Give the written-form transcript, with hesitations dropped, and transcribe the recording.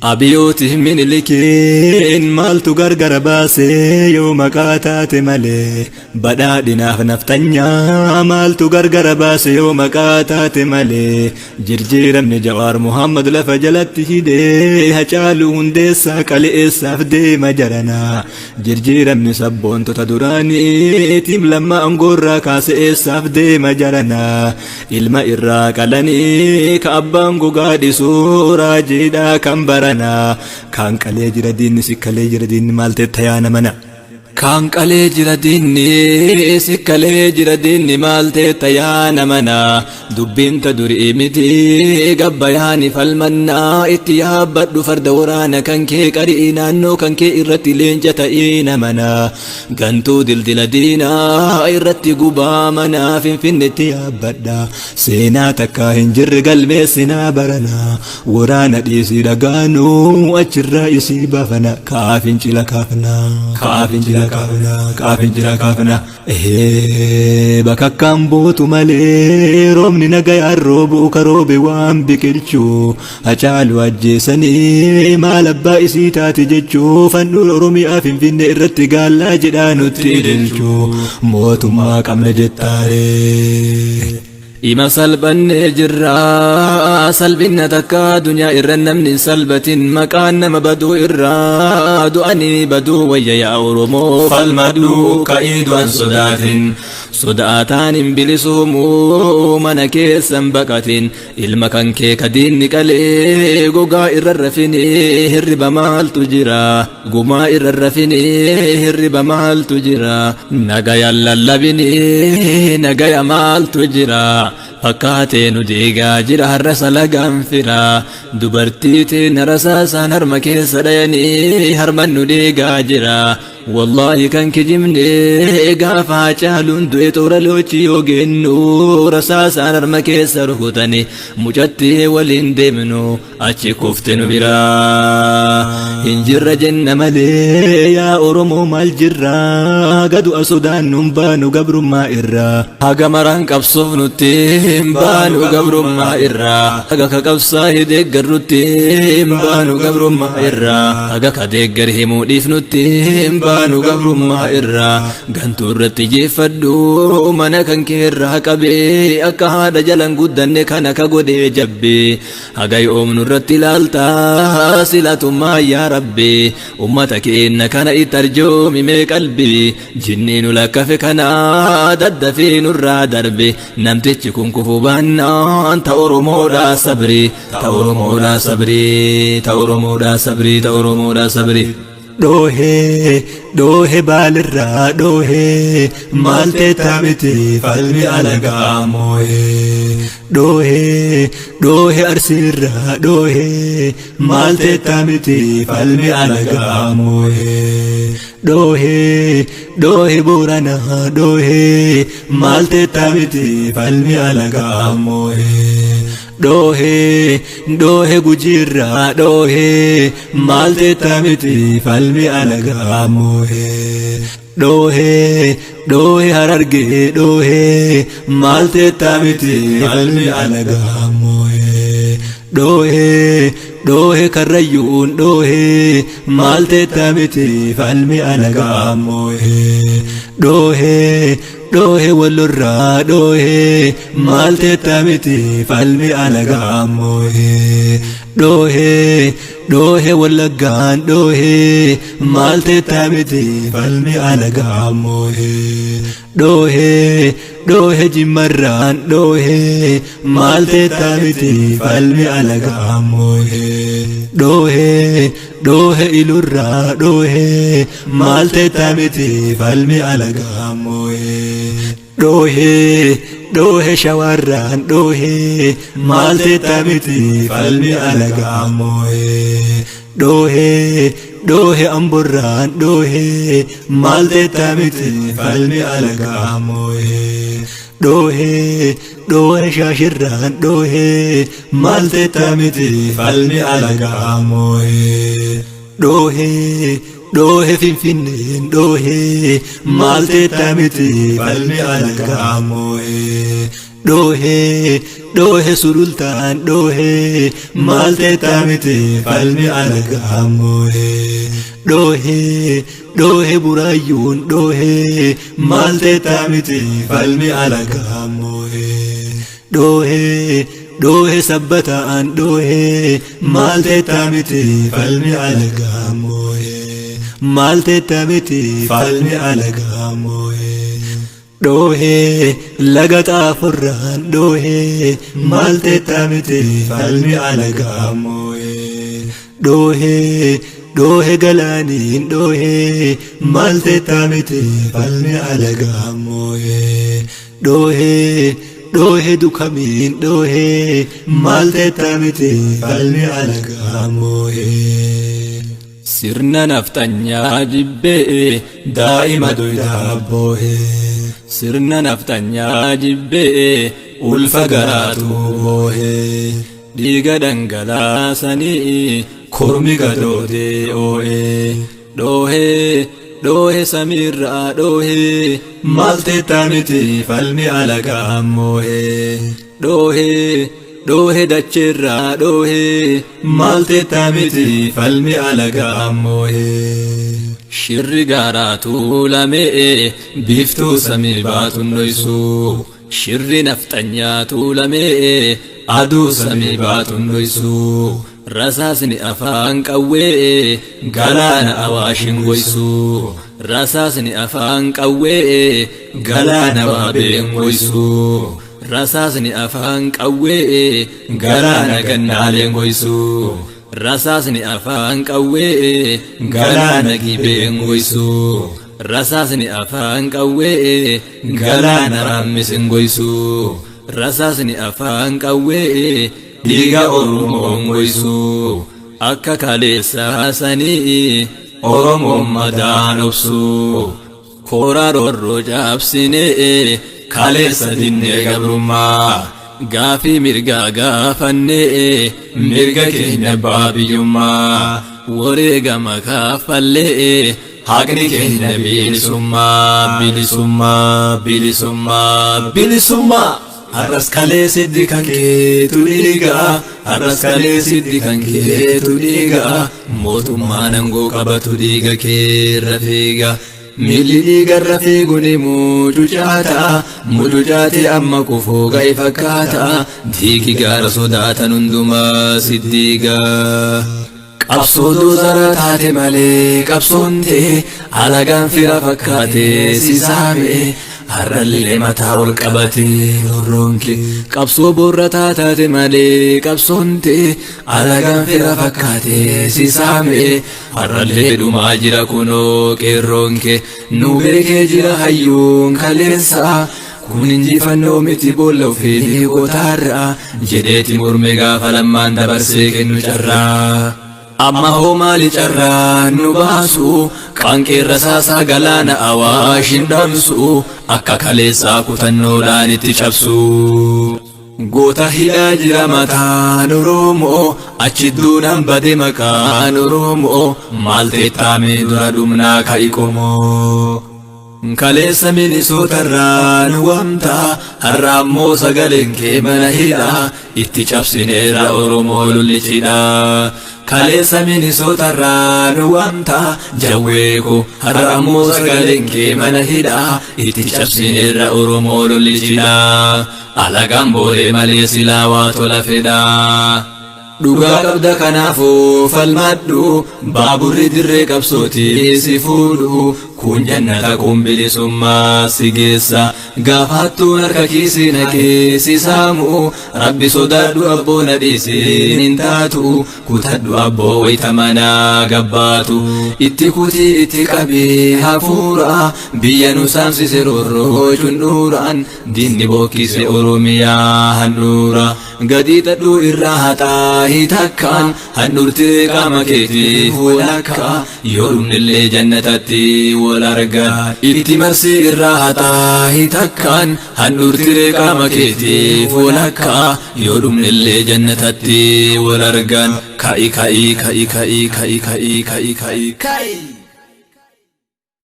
أبيوتي من لكين مالتو غرغر باسي يوم قاتات مالي بدادنا فنفتنيا مالتو غرغر باسي يوم قاتات مالي جرجير من جوار محمد لفجلت هدي هچالو هندسا قلي إسافدي مجرنا جرجير من سبون تتدراني تيم لما أنقر كاس إسافدي مجرنا إلما إراك لني كأبانقو قادي سورا جيدا كمبرنا كان قلي جرا دين سكلي جرا دين مالتي تيانا منا كان قلي جرا دين سكلي جرا دين مالتي تيانا منا دبين تدري متي قبياني فالمنا اتياب بدو فرد ورانا كان كي قرينا نو كان كي إرتي لينجتا منا قنتو دل دينا إرتي قبا منا فين اتياب بدا سينا تكا هنجر قلبي سينا برنا ورانا ديسي لقانو أجر رئيسي بافنا كافين جلا كافنا كافين جلا كافنا كافين جلا كافنا بكا كامبوتو مالي رومني نغايا الروبو كروبي وان بكلشو أجالو أجيساني مالبا إسيتاتي جيشو فنو رومي أفين فين إرتي قالا جدانو تيدلشو موتو ما كامل جتاري إما سلبن جرا سلبن تكا دنيا إرن من سلبة مكان مبدو إرا دعني بدو ويا يا أورمو فالمدو كايد عن صداتان بلسومو من كيسن بكاتين المكان كي كدين نكالي غوغا إررفيني هرب مال تجرا غما إررفيني هرب مال تجرا نغايا للبيني نغايا مال تجرا فكاتي نديغا جرا هرس لغان فرا دبرتيتي نرسا سانر مكي سديني هرمن نديغا جرا والله كان كجمني غافا چالون دويت ورلوچي يوغنو رساس انر مكي سرخوتني مجتي ولين دمنو اچي كفتن برا انجر جن ملي يا اورمو مال جرا قد اسودان نبانو قبر ما إرا هاغا مران قبصوف نتيم بانو قبر ما إرا هاغا كقبصا يدقر نتيم بانو قبر ما إرا هاغا كدقر همو ديف نتيم بانو قبر ما إرا قنتو رتجي فدو منا كان كيرا قبي أكا هذا جلن قدن كان كقودي جبي هاغا يوم نرتي لالتا سلة ما يا ربي أمتك إن كان يترجو مي قلبي جنين لك في كنا دد في نور دربي نمتك كن كفو بانا أنت أورمودا صبري تورمودا صبري تورمودا صبري تورمودا صبري دوه بالرا دوه مالتي تابتي فالبي على قاموه دوه أرسيرا دوه مالتي تابتي فالبي على قاموه دوه بورانا دوه مالتي تابتي فالبي على قاموه دوه gujirra dohe malte tamiti falmi alagamohe dohe hararge dohe malte tamiti falmi alagamohe dohe karayun dohe malte tamiti falmi alagamohe دوه والرا دوه مالتي تامتي فالمي على قاموه دوه واللقان دوه مالتي تامتي فالمي على قاموه دوه جمران دوه مالتي تامتي فالمي على قاموه دوه إلورا دوه مالتي تامتي فالمي على قاموه دوه شواران دوه مالتي تامتي فالمي على قاموه دوه أمبران دوه مالتي تامتي فالمي على قاموه دوه شاشران دوه مالتي تامتي فالمي على قاموه دوه فين دوه مالتي تامتي فالمي على قاموه dhohe sulultaan dhohe maalte taamite falmi alagaamohe dhohe burayyuun dhohe maalte taamite falmi alagaamohe dhohe sabbataan dhohe maalte taamite falmi alagaamohe maalte taamite falmi alagaamohe dhohe laga xaafurraan dhohe maalte taamite falmi alagaamohe dhohe galaaniin dhohe maalte taamite falmi alagaamohe dhohe dukamiin dhohe maalte taamite falmi alagaamohe sirna naftanyaa jibbee daa'ima doydaabboohe sirna naftanyaa jibbee ulfa garaatu boohe dhiiga dhangalaasanii kormi gadoodee oo'e dhohe samiirraa dhohe maalte taamite falmi alagaamohe dhohe dacheerraa dhohe maalte taamite falmi alagaamohe shirri gaaraatu lamee biiftuu samii baatun dhoysu shirri naftanyaatu lamee aduu samii baatun dhoysu rasaasni afaan qawwee galaana awaashin goysu rasaasni afaan qawwee galaana waabeen goysu rasaasni afaan qawwee galaana gannaaleen goysu rasaasni afaan qawwee galaana gibeen goysu rasaasni afaan qawwee galaana raammisin goysu rasaasni afaan qawwee dhiiga oromoon goysu akka kaleessaa sanii oromoon madaan obsu koora roorroo caabsinee kaleessa dinnee gabrummaa gaafii mirgaa gaafannee mirga keenya baabiyyummaa wareegama kaffallee haqni keenya bilisummaa har'as kalee siddi kan keetu dhiigaa har'as kalee siddi kan keetu dhiigaa mootummaan aangoo qabatu dhiiga keerra fiiga miilli dhiigarra fiiguni mucucaate amma kufuu ga'e fakkaata diigi gaara sodaatan hundumaa siddiiga qabsoo doozara taate malee qabsoon tee alagaan fira fakkaate si saame har'allee mataa ol qabate horroonke qabsoo boorrataa taate malee qabsoon tee alagaan fira fakkaate si saame har'allee dhumaa jira kunoo qeerroonke nu beekee jira hayyuun kaleessa kun injifannoo miti boolla ofii gootaarraa jedheeti morme gaafa lammaan dabarsee kennu carraa amma hoo maali carraa nu baasu qaanqeerra saasaa galaana awaashin dhabsu akka kaleessaa kutannoodhaan itti cabsu goota hidhaa jira mataan oromoo achi duunaan bade maqaan oromoo maalte taame dura dhumnaa ka'i qomoo kaleessa minisootarraa nu waamtaa har'a ammoo sagaleen kee mana hidhaa itti cabsineerra oromoo lollichidhaa kaleessa minisootarraa nu waamtaa jawweeko har'a ammoo sagaleen kee mana hidhaa itti cabsineerra oromoo lollichidhaa alagaan booree malee silaa waa tola fedhaa dhugaa qabda kanaafuu falmadhu baaburri dirree qabsootii si fuudhu kun jannata kun bilisummaa si geessa gaafattuun harka kiisii naqee si saamu rabbi sodaadhu abboo na dhiisiin hin taatu kutadhu abboo wayita manaa gabbaatu itti kutii itti qabee hafuura biyya nu saamsise roorroo cundhuuraan diinni bookkise oromiyaa handhuura gadii xadhuu irraa haxaa hitakkaan handhurtee qaama keetiif walakka yoo dhumnillee jannatatti wal argaa itti marsii irraa haxaa hitakkaan handhurtee qaama keetiif walakka yoo dhumnillee jannatatti wal argaan ka'i